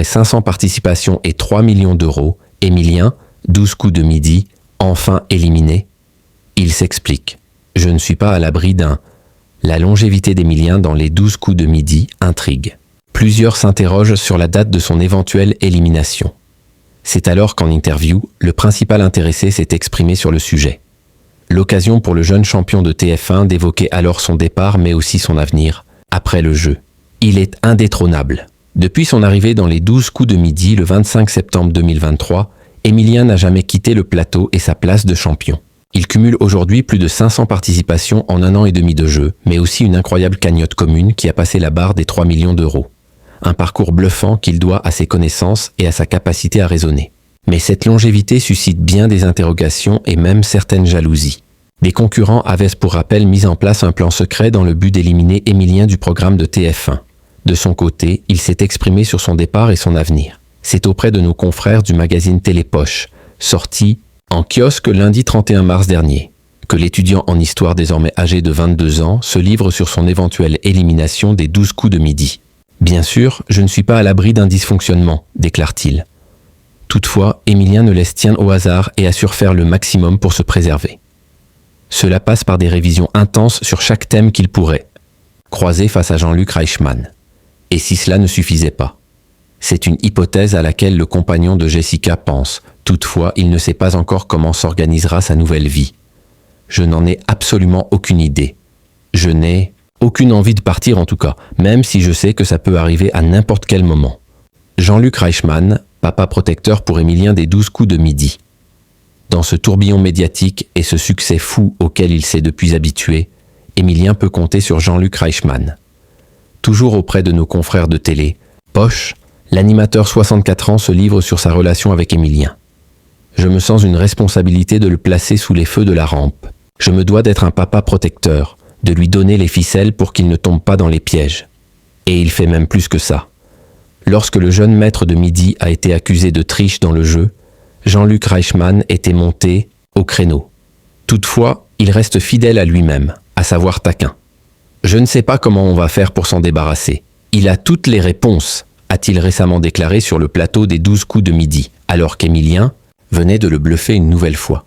Après 500 participations et 3 millions d'euros, Emilien, 12 coups de midi, enfin éliminé. Il s'explique. Je ne suis pas à l'abri d'un... La longévité d'Emilien dans les 12 coups de midi intrigue. Plusieurs s'interrogent sur la date de son éventuelle élimination. C'est alors qu'en interview, le principal intéressé s'est exprimé sur le sujet. L'occasion pour le jeune champion de TF1 d'évoquer alors son départ mais aussi son avenir, après le jeu. Il est indétrônable. Depuis son arrivée dans les 12 coups de midi le 25 septembre 2023, Emilien n'a jamais quitté le plateau et sa place de champion. Il cumule aujourd'hui plus de 500 participations en 1 an et demi de jeu, mais aussi une incroyable cagnotte commune qui a passé la barre des 3 millions d'euros. Un parcours bluffant qu'il doit à ses connaissances et à sa capacité à raisonner. Mais cette longévité suscite bien des interrogations et même certaines jalousies. Des concurrents avaient pour rappel mis en place un plan secret dans le but d'éliminer Emilien du programme de TF1. De son côté, il s'est exprimé sur son départ et son avenir. C'est auprès de nos confrères du magazine Télépoche, sorti en kiosque lundi 31 mars dernier, que l'étudiant en histoire désormais âgé de 22 ans se livre sur son éventuelle élimination des 12 coups de midi. Bien sûr, je ne suis pas à l'abri d'un dysfonctionnement, déclare-t-il. Toutefois, Emilien ne laisse rien au hasard et assure faire le maximum pour se préserver. Cela passe par des révisions intenses sur chaque thème qu'il pourrait croiser face à Jean-Luc Reichmann. Et si cela ne suffisait pas? C'est une hypothèse à laquelle le compagnon de Jessica pense. Toutefois, il ne sait pas encore comment s'organisera sa nouvelle vie. Je n'en ai absolument aucune idée. Je n'ai aucune envie de partir en tout cas, même si je sais que ça peut arriver à n'importe quel moment. Jean-Luc Reichmann, papa protecteur pour Emilien des 12 coups de midi. Dans ce tourbillon médiatique et ce succès fou auquel il s'est depuis habitué, Emilien peut compter sur Jean-Luc Reichmann. Toujours auprès de nos confrères de télé, Poche, l'animateur 64 ans se livre sur sa relation avec Emilien. Je me sens une responsabilité de le placer sous les feux de la rampe. Je me dois d'être un papa protecteur, de lui donner les ficelles pour qu'il ne tombe pas dans les pièges. Et il fait même plus que ça. Lorsque le jeune maître de midi a été accusé de triche dans le jeu, Jean-Luc Reichmann était monté au créneau. Toutefois, il reste fidèle à lui-même, à savoir taquin. Je ne sais pas comment on va faire pour s'en débarrasser. Il a toutes les réponses, a-t-il récemment déclaré sur le plateau des 12 coups de midi, alors qu'Emilien venait de le bluffer une nouvelle fois.